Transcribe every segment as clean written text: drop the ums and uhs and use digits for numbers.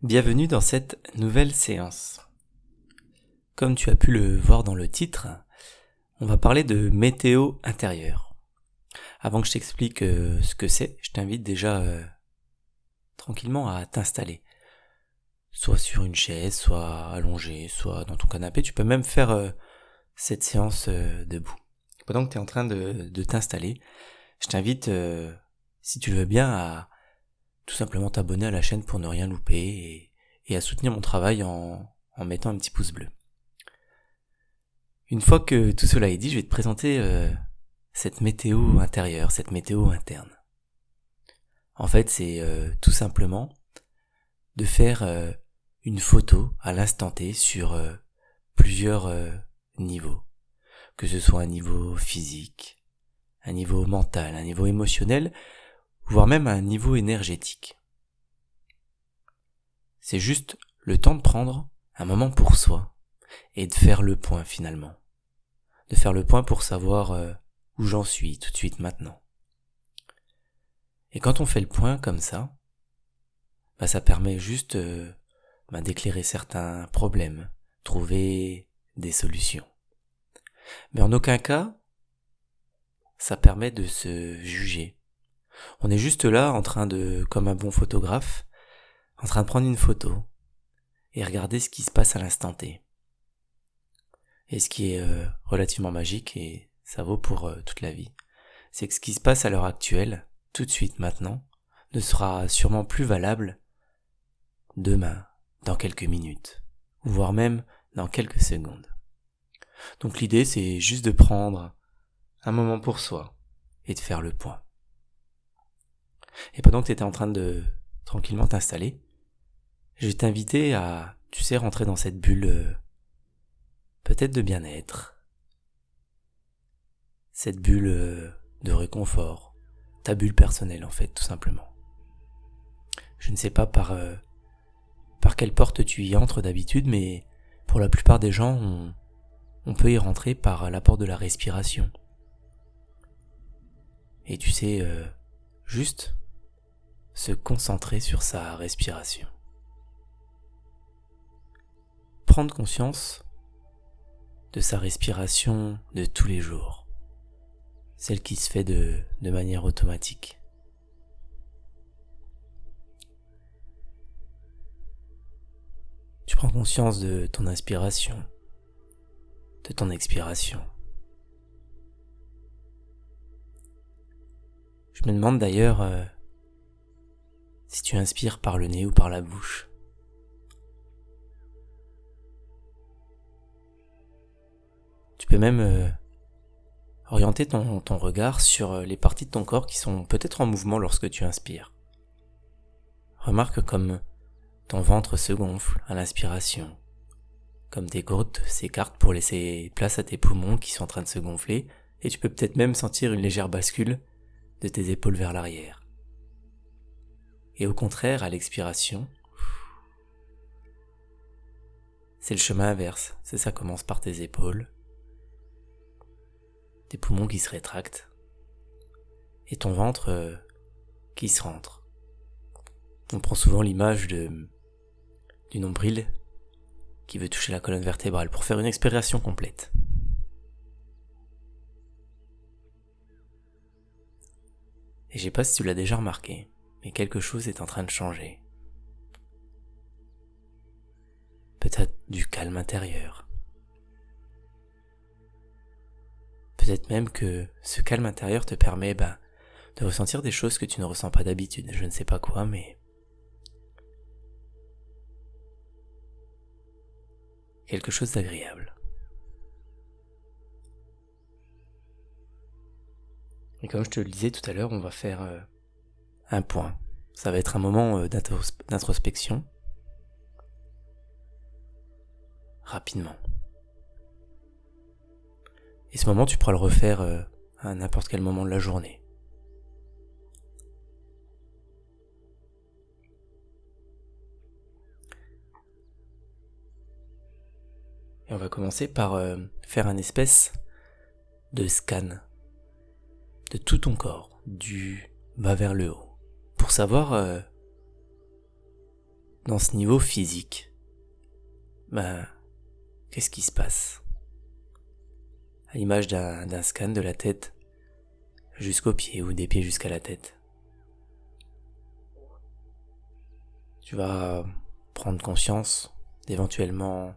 Bienvenue dans cette nouvelle séance. Comme tu as pu le voir dans le titre, on va parler de météo intérieure. Avant que je t'explique ce que c'est, je t'invite déjà tranquillement à t'installer. Soit sur une chaise, soit allongé, soit dans ton canapé. Tu peux même faire cette séance debout. Pendant que tu es en train de t'installer, je t'invite, si tu le veux bien, à tout simplement t'abonner à la chaîne pour ne rien louper et à soutenir mon travail en mettant un petit pouce bleu. Une fois que tout cela est dit, je vais te présenter cette météo intérieure, cette météo interne. En fait, c'est tout simplement de faire une photo à l'instant T sur plusieurs niveaux. Que ce soit un niveau physique, un niveau mental, un niveau émotionnel, voire même un niveau énergétique. C'est juste le temps de prendre un moment pour soi et de faire le point finalement. De faire le point pour savoir où j'en suis tout de suite maintenant. Et quand on fait le point comme ça permet juste d'éclairer certains problèmes, trouver des solutions. Mais en aucun cas, ça permet de se juger. On est juste là en train de, comme un bon photographe, en train de prendre une photo et regarder ce qui se passe à l'instant T. Et ce qui est relativement magique, et ça vaut pour toute la vie, c'est que ce qui se passe à l'heure actuelle, tout de suite maintenant, ne sera sûrement plus valable demain, dans quelques minutes, voire même dans quelques secondes. Donc l'idée, c'est juste de prendre un moment pour soi et de faire le point. Et pendant que tu étais en train de tranquillement t'installer, je vais t'inviter à, rentrer dans cette bulle peut-être de bien-être, cette bulle de réconfort, ta bulle personnelle en fait, tout simplement. Je ne sais pas par quelle porte tu y entres d'habitude, mais pour la plupart des gens, on peut y rentrer par la porte de la respiration. Et juste se concentrer sur sa respiration. Prendre conscience de sa respiration de tous les jours, celle qui se fait de manière automatique. Tu prends conscience de ton inspiration, de ton expiration. Je me demande d'ailleurs si tu inspires par le nez ou par la bouche. Tu peux même orienter ton regard sur les parties de ton corps qui sont peut-être en mouvement lorsque tu inspires. Remarque comme ton ventre se gonfle à l'inspiration, comme tes côtes s'écartent pour laisser place à tes poumons qui sont en train de se gonfler, et tu peux peut-être même sentir une légère bascule de tes épaules vers l'arrière. Et au contraire, à l'expiration, c'est le chemin inverse, ça commence par tes épaules, tes poumons qui se rétractent, et ton ventre qui se rentre. On prend souvent l'image du nombril qui veut toucher la colonne vertébrale pour faire une expiration complète. Et je sais pas si tu l'as déjà remarqué, mais quelque chose est en train de changer. Peut-être du calme intérieur. Peut-être même que ce calme intérieur te permet de ressentir des choses que tu ne ressens pas d'habitude. Je ne sais pas quoi, mais quelque chose d'agréable. Et comme je te le disais tout à l'heure, on va faire un point. Ça va être un moment d'introspection. Rapidement. Et ce moment, tu pourras le refaire à n'importe quel moment de la journée. Et on va commencer par faire un espèce de scan de tout ton corps, du bas vers le haut, pour savoir dans ce niveau physique, qu'est-ce qui se passe? À l'image d'un scan de la tête jusqu'aux pieds ou des pieds jusqu'à la tête. Tu vas prendre conscience d'éventuellement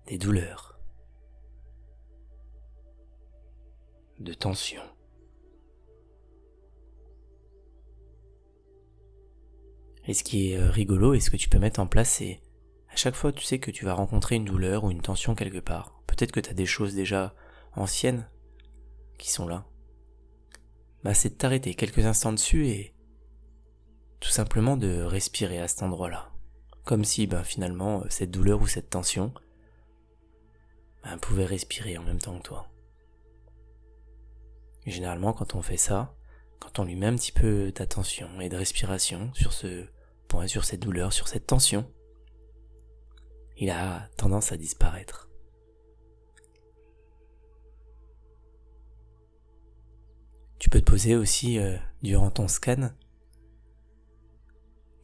des douleurs, de tensions. Et ce qui est rigolo et ce que tu peux mettre en place, c'est à chaque fois tu sais que tu vas rencontrer une douleur ou une tension quelque part. Peut-être que tu as des choses déjà anciennes qui sont là. C'est de t'arrêter quelques instants dessus et tout simplement de respirer à cet endroit-là. Comme si finalement cette douleur ou cette tension pouvait respirer en même temps que toi. Et généralement quand on fait ça, quand on lui met un petit peu d'attention et de respiration sur ce point, sur cette douleur, sur cette tension, il a tendance à disparaître. Tu peux te poser aussi durant ton scan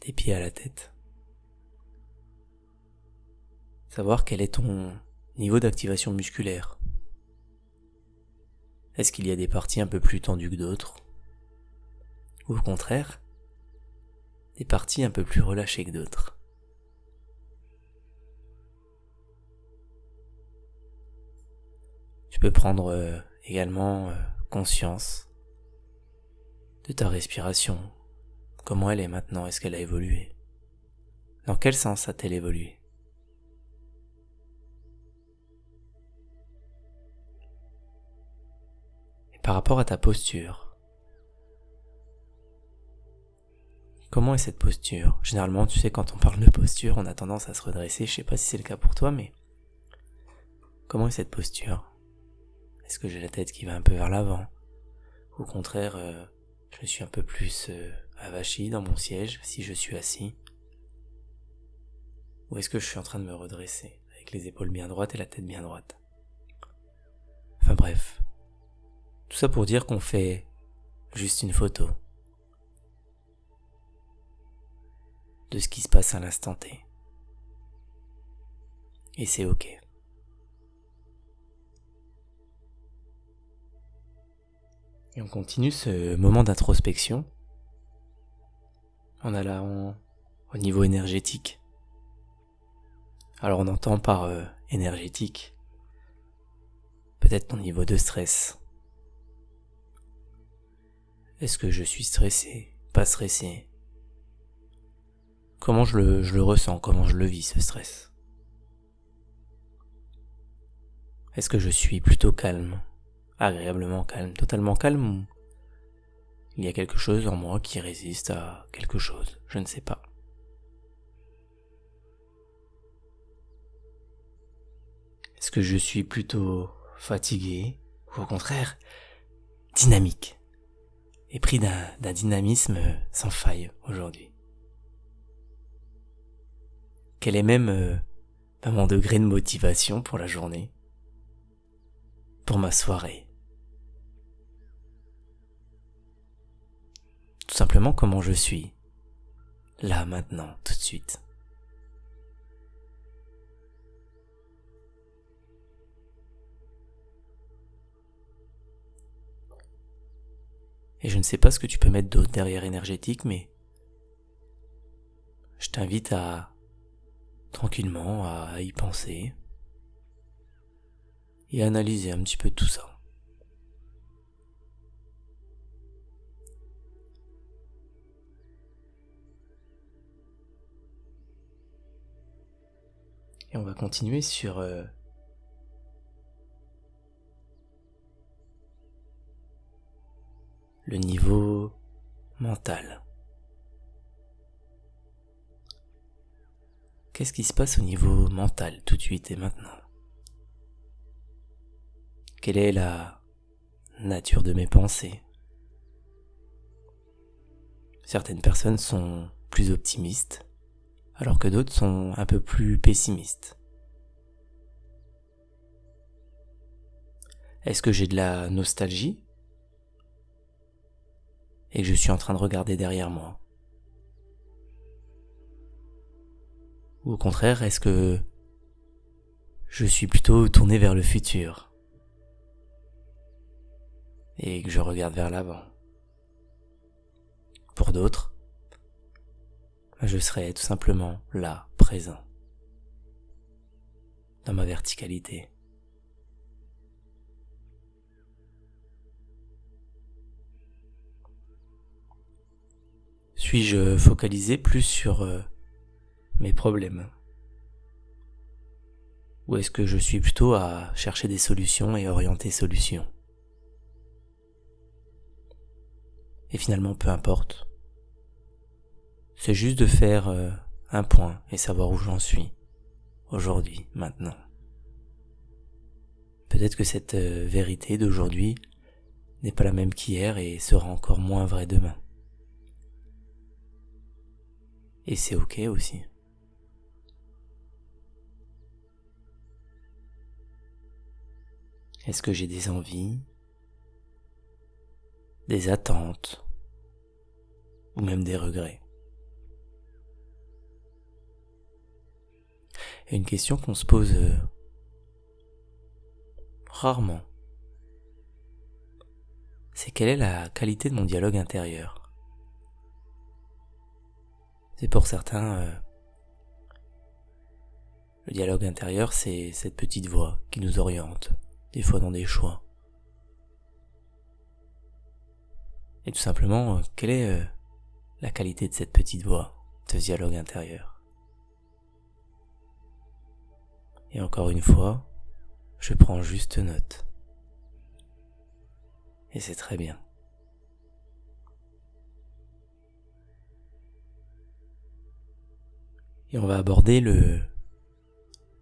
des pieds à la tête. Savoir quel est ton niveau d'activation musculaire. Est-ce qu'il y a des parties un peu plus tendues que d'autres? Ou au contraire, des parties un peu plus relâchées que d'autres? Tu peux prendre également conscience de ta respiration. Comment elle est maintenant? Est-ce qu'elle a évolué? Dans quel sens a-t-elle évolué? Et par rapport à ta posture, comment est cette posture? Généralement, tu sais, quand on parle de posture, on a tendance à se redresser. Je sais pas si c'est le cas pour toi, mais comment est cette posture? Est-ce que j'ai la tête qui va un peu vers l'avant? Au contraire, je me suis un peu plus avachi dans mon siège si je suis assis? Ou est-ce que je suis en train de me redresser avec les épaules bien droites et la tête bien droite? Enfin bref, tout ça pour dire qu'on fait juste une photo de ce qui se passe à l'instant T. Et c'est ok. Et on continue ce moment d'introspection en allant au niveau énergétique. Alors on entend par énergétique peut-être ton niveau de stress. Est-ce que je suis stressé? Pas stressé? Comment je le ressens? Comment je le vis, ce stress? Est-ce que je suis plutôt calme? Agréablement calme? Totalement calme? Ou il y a quelque chose en moi qui résiste à quelque chose? Je ne sais pas. Est-ce que je suis plutôt fatigué? Ou au contraire, dynamique? Et pris d'un dynamisme sans faille aujourd'hui? Quel est même mon degré de motivation pour la journée? Pour ma soirée? Tout simplement comment je suis, là, maintenant, tout de suite. Et je ne sais pas ce que tu peux mettre d'autre derrière énergétique, mais je t'invite à tranquillement à y penser et à analyser un petit peu tout ça. Et on va continuer sur le niveau mental. Qu'est-ce qui se passe au niveau mental tout de suite et maintenant? Quelle est la nature de mes pensées? Certaines personnes sont plus optimistes, alors que d'autres sont un peu plus pessimistes. Est-ce que j'ai de la nostalgie et que je suis en train de regarder derrière moi? Ou au contraire, est-ce que je suis plutôt tourné vers le futur et que je regarde vers l'avant? Pour d'autres, je serai tout simplement là, présent, dans ma verticalité. Suis-je focalisé plus sur mes problèmes? Ou est-ce que je suis plutôt à chercher des solutions et orienter solutions? Et finalement, peu importe. C'est juste de faire un point et savoir où j'en suis, aujourd'hui, maintenant. Peut-être que cette vérité d'aujourd'hui n'est pas la même qu'hier et sera encore moins vraie demain. Et c'est ok aussi. Est-ce que j'ai des envies, des attentes, ou même des regrets? Et une question qu'on se pose rarement, c'est quelle est la qualité de mon dialogue intérieur? C'est pour certains, le dialogue intérieur, c'est cette petite voix qui nous oriente, des fois dans des choix. Et tout simplement, quelle est la qualité de cette petite voix, de ce dialogue intérieur? Et encore une fois, je prends juste note. Et c'est très bien. Et on va aborder le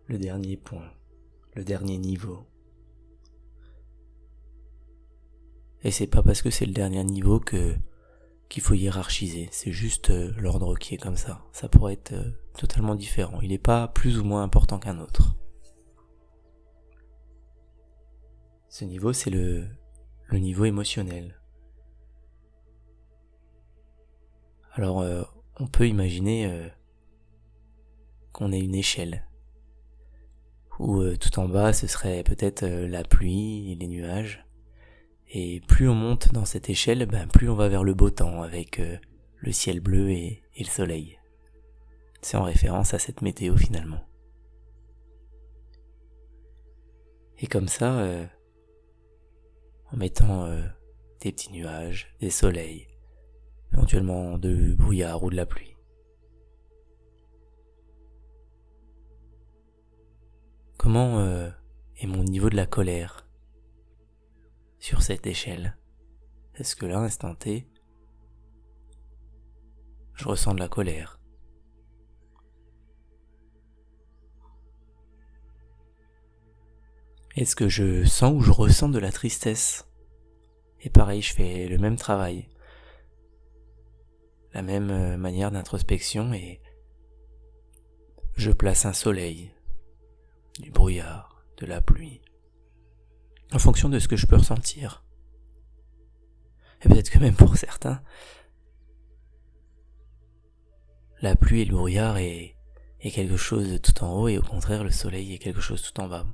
dernier point, le dernier niveau. Et c'est pas parce que c'est le dernier niveau qu'il faut hiérarchiser, c'est juste l'ordre qui est comme ça. Ça pourrait être totalement différent, il n'est pas plus ou moins important qu'un autre. Ce niveau, c'est le niveau émotionnel. Alors, on peut imaginer qu'on ait une échelle, où tout en bas, ce serait peut-être la pluie et les nuages, et plus on monte dans cette échelle, plus on va vers le beau temps, avec le ciel bleu et le soleil. C'est en référence à cette météo finalement. Et comme ça, en mettant des petits nuages, des soleils, éventuellement de brouillard ou de la pluie. Comment est mon niveau de la colère sur cette échelle? Est-ce que là, instant T, je ressens de la colère? Est-ce que je sens ou je ressens de la tristesse? Et pareil, je fais le même travail, la même manière d'introspection et je place un soleil, du brouillard, de la pluie, en fonction de ce que je peux ressentir. Et peut-être que même pour certains, la pluie et le brouillard est quelque chose de tout en haut et au contraire le soleil est quelque chose tout en bas.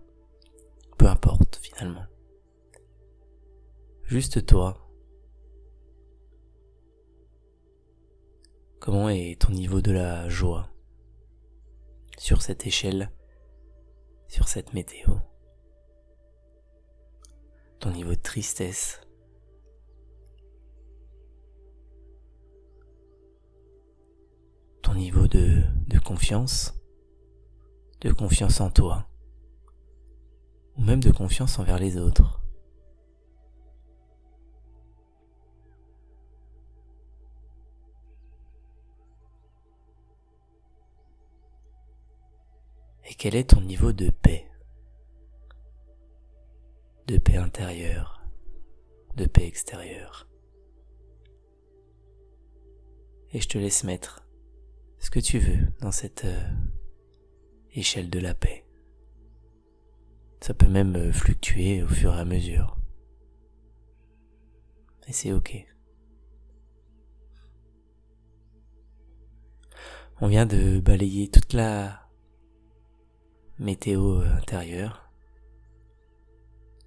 Peu importe finalement. Juste toi. Comment est ton niveau de la joie sur cette échelle, sur cette météo? Ton niveau de tristesse? Ton niveau de confiance en toi, ou même de confiance envers les autres. Et quel est ton niveau de paix intérieure, de paix extérieure? Et je te laisse mettre ce que tu veux dans cette échelle de la paix. Ça peut même fluctuer au fur et à mesure. Et c'est ok. On vient de balayer toute la météo intérieure,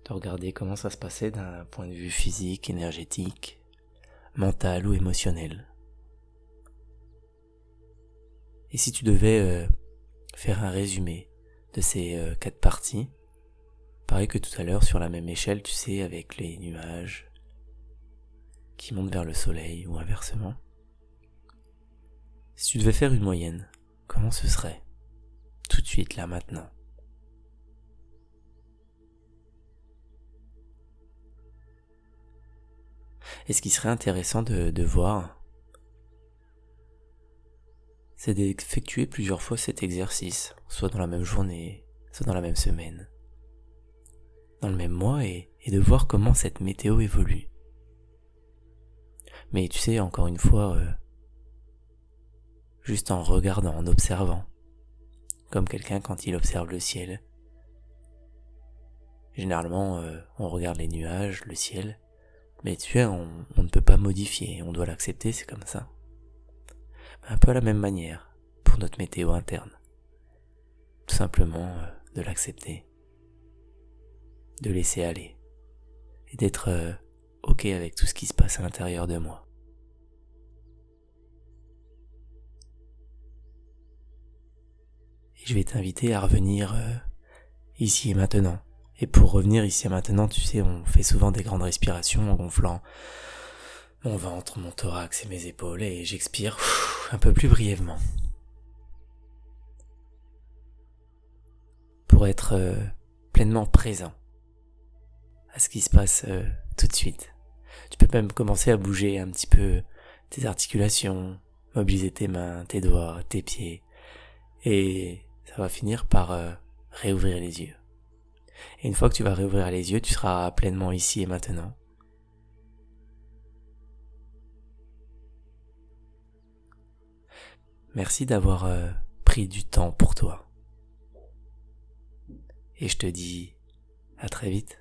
de regarder comment ça se passait d'un point de vue physique, énergétique, mental ou émotionnel. Et si tu devais faire un résumé de ces 4 parties, pareil que tout à l'heure sur la même échelle, tu sais, avec les nuages qui montent vers le soleil ou inversement. Si tu devais faire une moyenne, comment ce serait? Tout de suite, là, maintenant. Et ce qui serait intéressant de voir, c'est d'effectuer plusieurs fois cet exercice, soit dans la même journée, soit dans la même semaine, dans le même mois, et de voir comment cette météo évolue. Mais tu sais, encore une fois, juste en regardant, en observant, comme quelqu'un quand il observe le ciel. Généralement, on regarde les nuages, le ciel, mais tu sais, on ne peut pas modifier, on doit l'accepter, c'est comme ça. Un peu à la même manière, pour notre météo interne. Tout simplement de l'accepter, de laisser aller, et d'être ok avec tout ce qui se passe à l'intérieur de moi. Et je vais t'inviter à revenir ici et maintenant. Et pour revenir ici et maintenant, tu sais, on fait souvent des grandes respirations en gonflant mon ventre, mon thorax et mes épaules, et j'expire un peu plus brièvement. Pour être pleinement présent à ce qui se passe tout de suite. Tu peux même commencer à bouger un petit peu tes articulations, mobiliser tes mains, tes doigts, tes pieds, et ça va finir par réouvrir les yeux. Et une fois que tu vas réouvrir les yeux, tu seras pleinement ici et maintenant. Merci d'avoir pris du temps pour toi. Et je te dis à très vite.